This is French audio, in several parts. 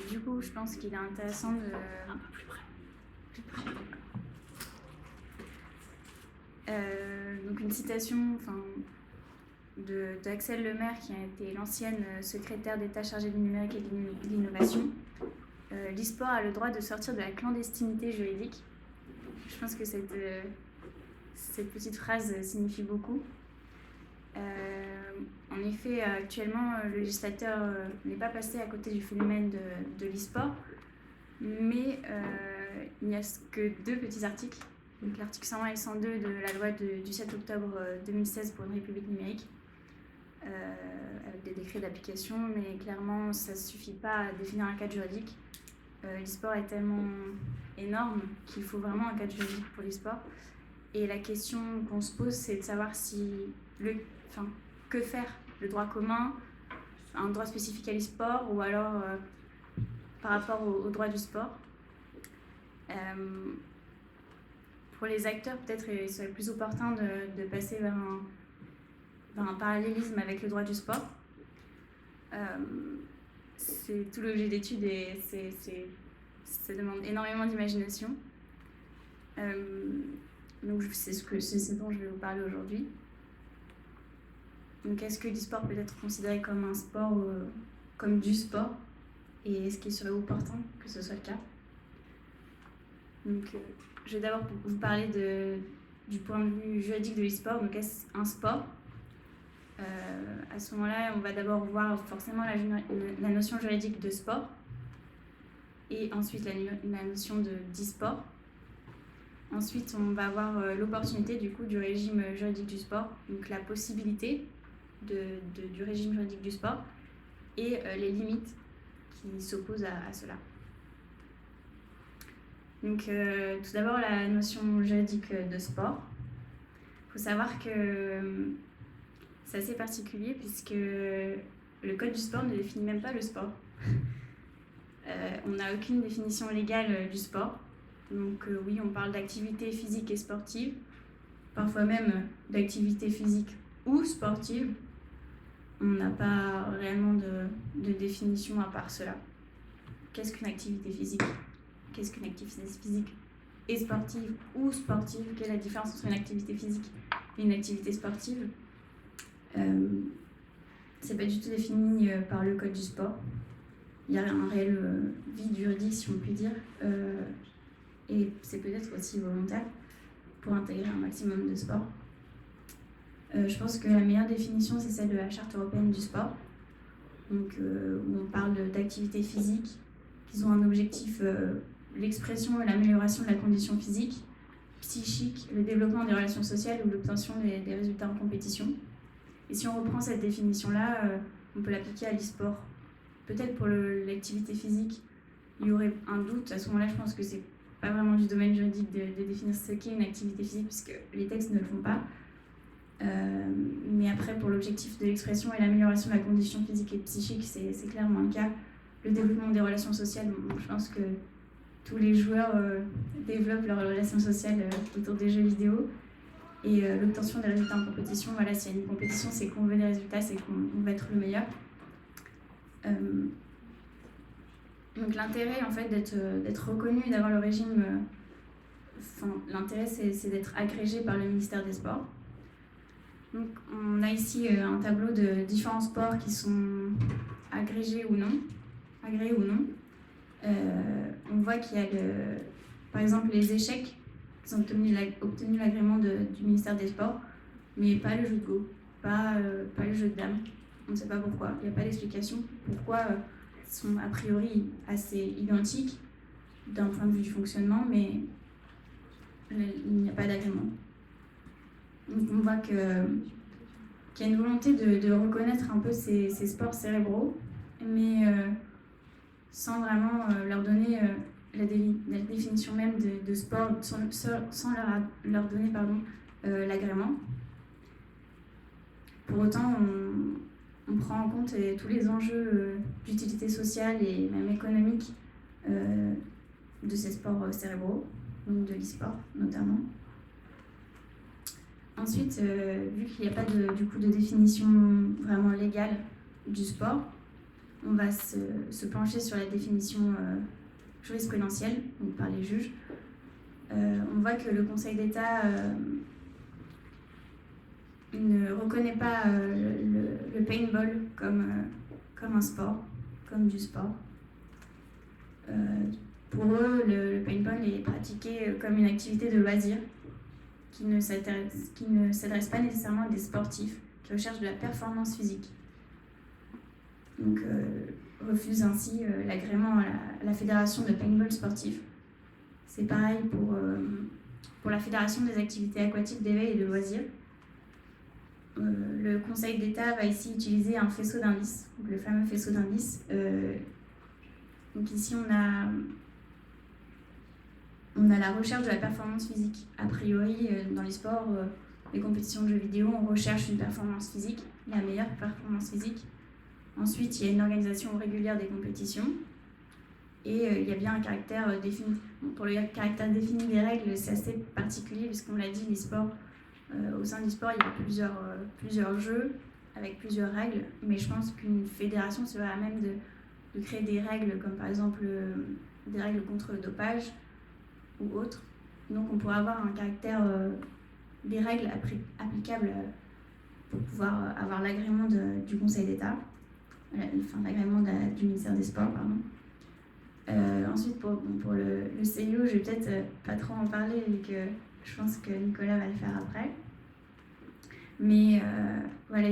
Du coup, je pense qu'il est intéressant de... Un peu plus près. Plus près. Donc une citation d'Axel Lemaire, qui a été l'ancienne secrétaire d'État chargée du numérique et de l'innovation. L'e-sport a le droit de sortir de la clandestinité juridique. Je pense que cette petite phrase signifie beaucoup. En effet, actuellement, le législateur n'est pas passé à côté du phénomène de l'e-sport, mais il n'y a que 2 petits articles. Donc l'article 101 et 102 de la loi du 7 octobre 2016 pour une république numérique, avec des décrets d'application, mais clairement ça ne suffit pas à définir un cadre juridique. L'e-sport est tellement énorme qu'il faut vraiment un cadre juridique pour l'e-sport. Et la question qu'on se pose, c'est de savoir que faire, le droit commun, un droit spécifique à l'e-sport, ou alors par rapport au droit du sport. Pour les acteurs, peut-être il serait plus opportun de passer vers un parallélisme avec le droit du sport. C'est tout l'objet d'étude et ça demande énormément d'imagination. Donc c'est ce dont je vais vous parler aujourd'hui. Donc est-ce que l'e-sport peut être considéré comme un sport ou comme du sport, et est-ce qu'il serait opportun que ce soit le cas? Donc je vais d'abord vous parler du point de vue juridique de l'e-sport. Donc est-ce un sport? À ce moment-là, on va d'abord voir forcément la notion juridique de sport, et ensuite la notion d'e-sport. Ensuite, on va avoir l'opportunité du régime juridique du sport, donc la possibilité du régime juridique du sport, et les limites qui s'opposent à cela. Donc tout d'abord, la notion juridique de sport. Il faut savoir que c'est assez particulier puisque le code du sport ne définit même pas le sport. On n'a aucune définition légale du sport. Donc oui, on parle d'activité physique et sportive, parfois même d'activité physique ou sportive. On n'a pas réellement de définition à part cela. Qu'est-ce qu'une activité physique? Qu'est-ce qu'une activité physique et sportive ou sportive? Quelle est la différence entre une activité physique et une activité sportive? C'est pas du tout défini par le code du sport. Il y a un réel vide juridique, si on peut dire, et c'est peut-être aussi volontaire pour intégrer un maximum de sport. Je pense que la meilleure définition, c'est celle de la Charte européenne du sport, donc, où on parle d'activités physiques qui ont un objectif, l'expression et l'amélioration de la condition physique, psychique, le développement des relations sociales ou l'obtention des résultats en compétition. Et si on reprend cette définition-là, on peut l'appliquer à l'e-sport. Peut-être pour l'activité physique, il y aurait un doute. À ce moment-là, je pense que c'est pas vraiment du domaine juridique de définir ce qu'est une activité physique, puisque les textes ne le font pas. Mais après, pour l'objectif de l'expression et l'amélioration de la condition physique et psychique, c'est clairement le cas. Le développement des relations sociales, je pense que tous les joueurs développent leurs relations sociales autour des jeux vidéo. Et l'obtention des résultats en compétition, voilà, s'il y a une compétition, c'est qu'on veut des résultats, c'est qu'on va être le meilleur. Donc l'intérêt en fait d'être reconnu et d'avoir le régime, l'intérêt c'est d'être agrégé par le ministère des Sports. Donc on a ici un tableau de différents sports qui sont agrégés ou non, agréés ou non. On voit qu'il y a par exemple les échecs qui ont obtenu l'agrément du ministère des Sports, mais pas le jeu de Go, pas le jeu de dames. On ne sait pas pourquoi, il n'y a pas d'explication pourquoi ils sont a priori assez identiques d'un point de vue du fonctionnement, mais il n'y a pas d'agrément. Donc on voit qu'il y a une volonté de reconnaître un peu ces sports cérébraux, mais sans vraiment leur donner la définition même de sport, sans leur donner l'agrément. Pour autant, on prend en compte tous les enjeux d'utilité sociale et même économique de ces sports cérébraux, donc de l'e-sport notamment. Ensuite, vu qu'il n'y a pas de définition vraiment légale du sport, on va se pencher sur la définition jurisprudentielle, donc par les juges. On voit que le Conseil d'État ne reconnaît pas le paintball comme un sport, comme du sport. Pour eux, le paintball est pratiqué comme une activité de loisir qui ne s'adresse pas nécessairement à des sportifs qui recherchent de la performance physique. Donc, refuse ainsi l'agrément à la fédération de paintball sportif. C'est pareil pour la fédération des activités aquatiques d'éveil et de loisirs. Le Conseil d'État va ici utiliser un faisceau d'indices, le fameux faisceau d'indices. Donc ici, on a la recherche de la performance physique. A priori, dans les sports, les compétitions de jeux vidéo, on recherche une performance physique, la meilleure performance physique. Ensuite, il y a une organisation régulière des compétitions. Et il y a bien un caractère défini. Bon, pour le caractère défini des règles, c'est assez particulier, puisqu'on l'a dit, les sports, au sein du sport, il y a plusieurs jeux avec plusieurs règles. Mais je pense qu'une fédération serait à même de créer des règles, comme par exemple des règles contre le dopage ou autres. Donc on pourrait avoir un caractère des règles applicables pour pouvoir avoir l'agrément du Conseil d'État, enfin l'agrément du ministère des Sports, pardon. Ensuite, pour le CIO, je vais peut-être pas trop en parler, vu que je pense que Nicolas va le faire après. Mais voilà,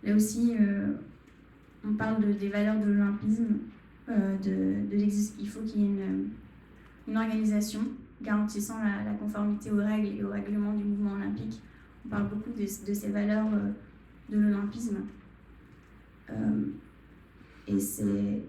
là aussi, on parle des valeurs de l'olympisme, il faut qu'il y ait une organisation garantissant la conformité aux règles et au règlement du mouvement olympique. On parle beaucoup de ces valeurs de l'olympisme. Et c'est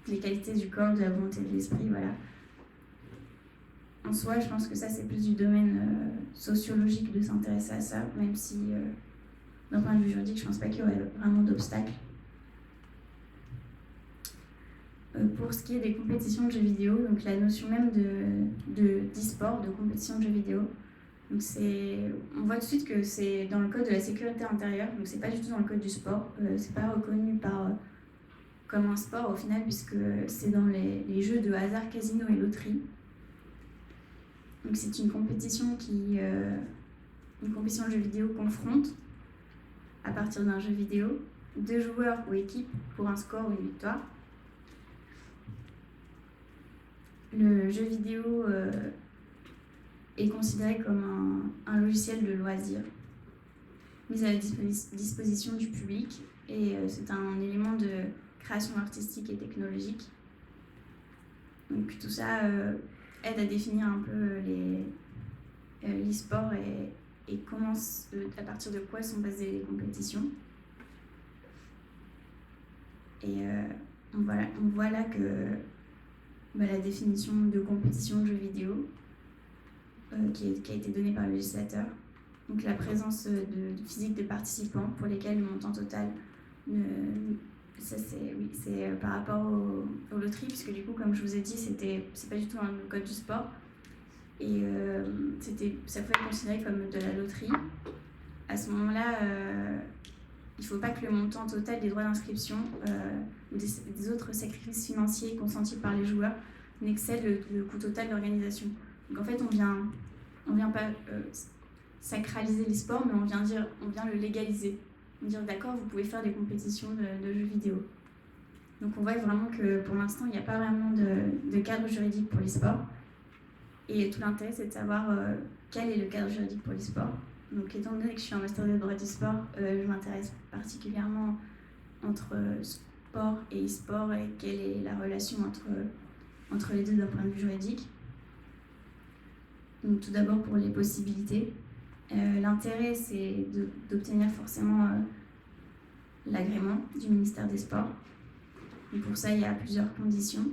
les qualités du corps, de la volonté de l'esprit, voilà. En soi, je pense que ça, c'est plus du domaine sociologique de s'intéresser à ça, même si, d'un point de vue juridique, je pense pas qu'il y aurait vraiment d'obstacles. Pour ce qui est des compétitions de jeux vidéo, donc la notion même d'e-sport, de compétition de jeux vidéo, donc on voit tout de suite que c'est dans le code de la sécurité intérieure, donc c'est pas du tout dans le code du sport, c'est pas reconnu comme un sport au final, puisque c'est dans les jeux de hasard, casino et loterie. Donc c'est une compétition une compétition de jeux vidéo confronte, à partir d'un jeu vidéo, 2 joueurs ou équipes pour un score ou une victoire. Le jeu vidéo est considéré comme un logiciel de loisir mis à la disposition du public, et c'est un élément de création artistique et technologique. Donc tout ça aide à définir un peu l'e-sport et comment, à partir de quoi sont basées les compétitions. Et on voit là que la définition de compétition de jeux vidéo qui a été donnée par le législateur. Donc la présence de physique de participants pour lesquels le montant total, c'est par rapport aux loteries, puisque du coup, comme je vous ai dit, c'est pas du tout dans le code du sport. Et ça pouvait être considéré comme de la loterie. À ce moment-là, il ne faut pas que le montant total des droits d'inscription ou des autres sacrifices financiers consentis par les joueurs n'excède le coût total de l'organisation. Donc en fait, on vient pas sacraliser les sports, mais on vient le légaliser. On vient dire d'accord, vous pouvez faire des compétitions de jeux vidéo. Donc on voit vraiment que pour l'instant, il n'y a pas vraiment de cadre juridique pour les sports. Et tout l'intérêt, c'est de savoir quel est le cadre juridique pour les sports. Donc étant donné que je suis en master de droit du sport, je m'intéresse particulièrement entre sport et e-sport et quelle est la relation entre les deux d'un point de vue juridique. Donc tout d'abord pour les possibilités. L'intérêt, c'est d'obtenir forcément l'agrément du ministère des Sports. Et pour ça, il y a plusieurs conditions.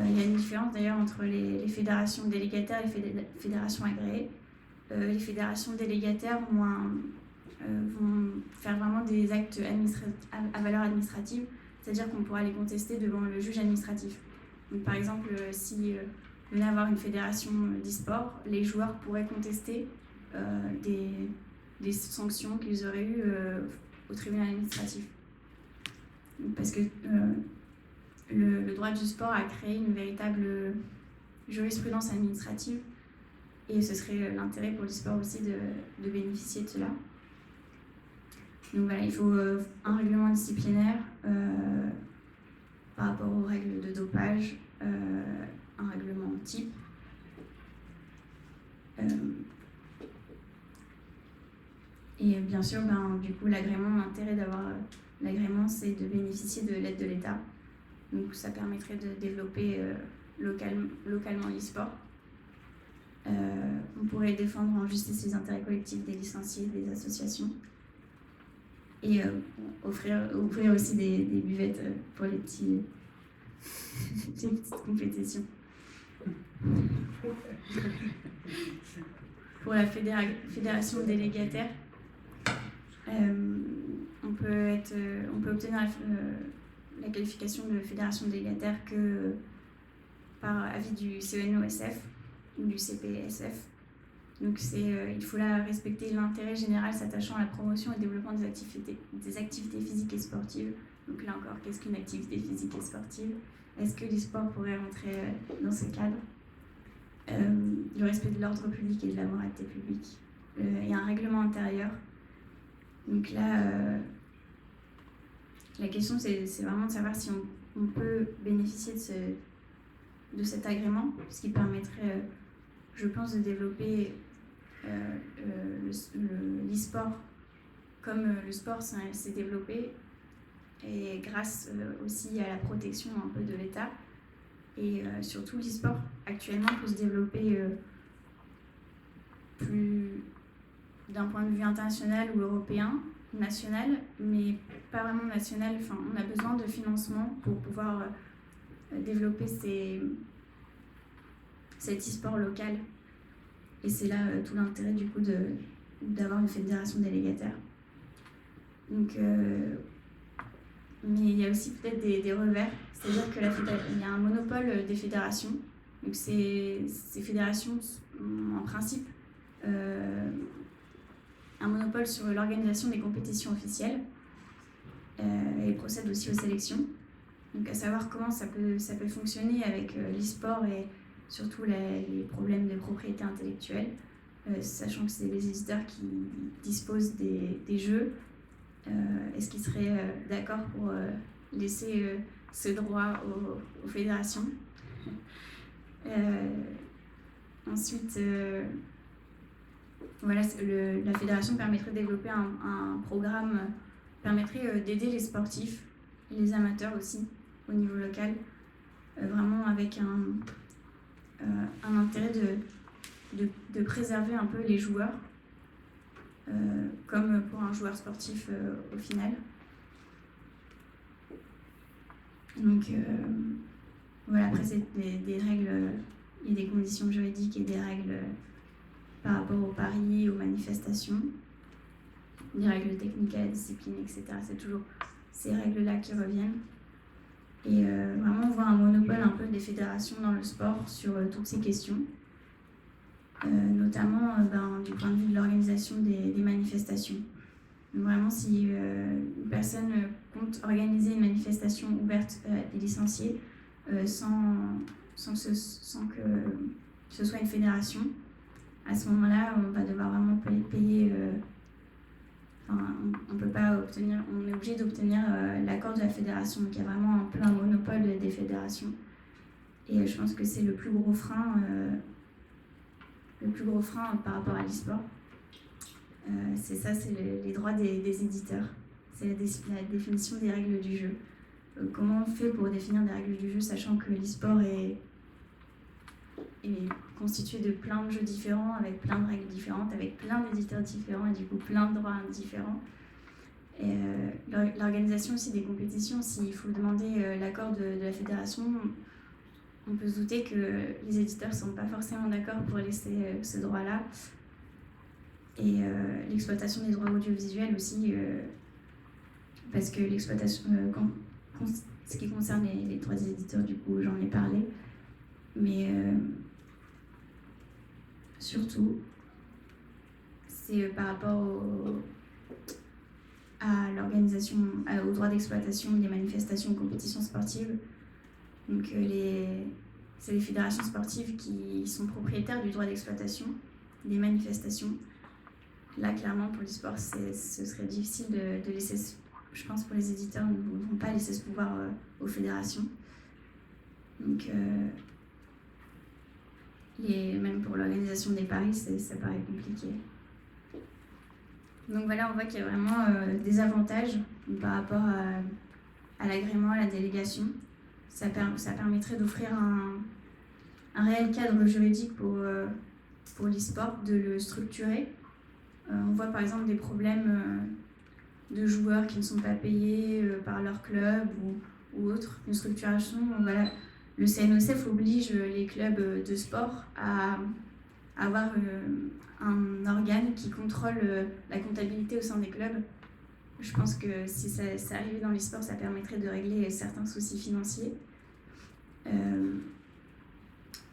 Il y a une différence d'ailleurs entre les fédérations délégataires et les fédérations agréées. Les fédérations délégataires vont faire vraiment des actes à valeur administrative, c'est-à-dire qu'on pourra les contester devant le juge administratif. Donc, par exemple, si venait avoir une fédération d'e-sport, les joueurs pourraient contester des sanctions qu'ils auraient eues au tribunal administratif. parce que le droit du sport a créé une véritable jurisprudence administrative, et ce serait l'intérêt pour l'e-sport aussi de bénéficier de cela. Donc voilà, il faut un règlement disciplinaire par rapport aux règles de dopage, un règlement type. Et bien sûr, du coup, l'agrément, l'intérêt d'avoir l'agrément, c'est de bénéficier de l'aide de l'État. Donc ça permettrait de développer localement l'e-sport. On pourrait défendre en justice les intérêts collectifs des licenciés, des associations. Et ouvrir aussi des buvettes pour les petites compétitions. Pour la fédération délégataire, on peut obtenir la qualification de fédération délégataire que par avis du CNOSF ou du CPSF. Donc il faut là respecter l'intérêt général s'attachant à la promotion et développement des activités physiques et sportives. Donc là encore, qu'est-ce qu'une activité physique et sportive? Est-ce que l'e-sport pourrait rentrer dans ce cadre? Le respect de l'ordre public et de la moralité publique. Il y a un règlement intérieur. Donc là, la question c'est vraiment de savoir si on peut bénéficier de cet agrément, ce qui permettrait, je pense, de développer l'e-sport comme le sport s'est développé, et grâce aussi à la protection un peu de l'État. Et surtout, l'e-sport actuellement peut se développer plus d'un point de vue international ou européen, national, mais pas vraiment national. Enfin, on a besoin de financement pour pouvoir développer cet e-sport local. Et c'est là tout l'intérêt du coup d'avoir une fédération délégataire. Donc, mais il y a aussi peut-être des revers, c'est-à-dire qu'il y a un monopole des fédérations. Donc ces fédérations ont en principe un monopole sur l'organisation des compétitions officielles et procèdent aussi aux sélections. Donc à savoir comment ça peut fonctionner avec l'e-sport et surtout les problèmes de propriété intellectuelle, sachant que c'est les éditeurs qui disposent des jeux. Est-ce qu'ils seraient d'accord pour laisser ce droit aux fédérations? Ensuite, voilà, la fédération permettrait de développer un programme, permettrait d'aider les sportifs et les amateurs aussi au niveau local, vraiment avec un intérêt de préserver un peu les joueurs, comme pour un joueur sportif au final. Donc voilà, après c'est des règles et des conditions juridiques et des règles par rapport aux paris, aux manifestations, des règles techniques à la discipline, etc. C'est toujours ces règles-là qui reviennent. Et vraiment, on voit un monopole un peu des fédérations dans le sport sur toutes ces questions, notamment du point de vue de l'organisation des manifestations. Donc vraiment, si une personne compte organiser une manifestation ouverte à des licenciés sans que ce soit une fédération, à ce moment-là, on va devoir vraiment payer. On peut pas obtenir, on est obligé d'obtenir l'accord de la fédération. Donc il y a vraiment un peu un monopole des fédérations. Et je pense que c'est le plus gros frein par rapport à l'e-sport. C'est ça, c'est les droits des éditeurs. C'est la définition des règles du jeu. Comment on fait pour définir des règles du jeu, sachant que l'e-sport est constitué de plein de jeux différents, avec plein de règles différentes, avec plein d'éditeurs différents et du coup plein de droits différents. Et l'organisation aussi des compétitions, s'il faut demander l'accord de la fédération, on peut se douter que les éditeurs ne sont pas forcément d'accord pour laisser ce droit-là. Et l'exploitation des droits audiovisuels aussi, parce que l'exploitation, ce qui concerne les trois éditeurs, du coup j'en ai parlé, mais surtout c'est par rapport à l'organisation, au droit d'exploitation des manifestations et compétitions sportives. Donc c'est les fédérations sportives qui sont propriétaires du droit d'exploitation des manifestations. Là, clairement, pour l'e-sport, ce serait difficile de laisser, je pense, pour les éditeurs, ne vont pas laisser ce pouvoir aux fédérations. Donc, même pour l'organisation des paris, ça paraît compliqué. Donc voilà, on voit qu'il y a vraiment des avantages par rapport à l'agrément, à la délégation. Ça permettrait d'offrir un réel cadre juridique pour l'e-sport, de le structurer. On voit par exemple des problèmes de joueurs qui ne sont pas payés par leur club ou autre, une structuration. Voilà. Le CNOSF oblige les clubs de sport à avoir un organe qui contrôle la comptabilité au sein des clubs. Je pense que si ça arrivait dans l'e-sport, ça permettrait de régler certains soucis financiers.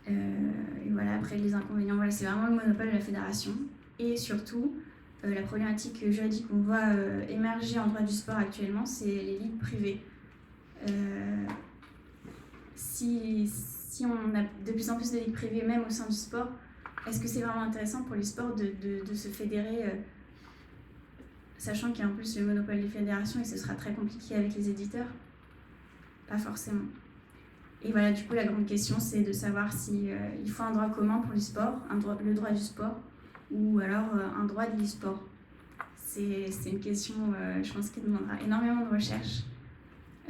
Et voilà, après les inconvénients, voilà, c'est vraiment le monopole de la fédération. Et surtout, la problématique juridique qu'on voit émerger en droit du sport actuellement, c'est les ligues privées. Si on a de plus en plus de ligues privées, même au sein du sport, est-ce que c'est vraiment intéressant pour les sports de se fédérer, sachant qu'il y a en plus le monopole des fédérations et ce sera très compliqué avec les éditeurs? Pas forcément. Et voilà, du coup, la grande question, c'est de savoir si il faut un droit commun pour l'e-sport, le droit du sport, ou alors un droit de l'e-sport. C'est une question, je pense, qui demandera énormément de recherche.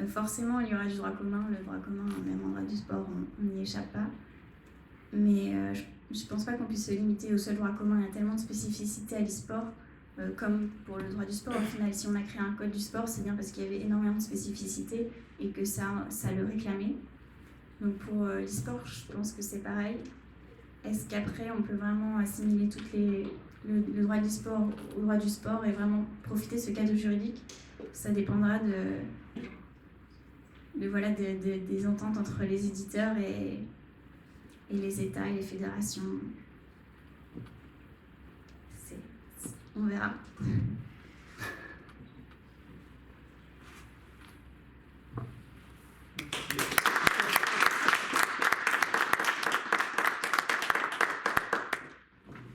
Forcément, il y aura du droit commun. Le droit commun, même en droit du sport, on n'y échappe pas. Mais je ne pense pas qu'on puisse se limiter au seul droit commun. Il y a tellement de spécificités à l'e-sport, comme pour le droit du sport. Au final, si on a créé un code du sport, c'est bien parce qu'il y avait énormément de spécificités et que ça le réclamait. Donc pour l'e-sport, je pense que c'est pareil. Est-ce qu'après, on peut vraiment assimiler le droit du sport au droit du sport et vraiment profiter de ce cadre juridique? Ça dépendra des ententes entre les éditeurs et les États et les fédérations. On verra.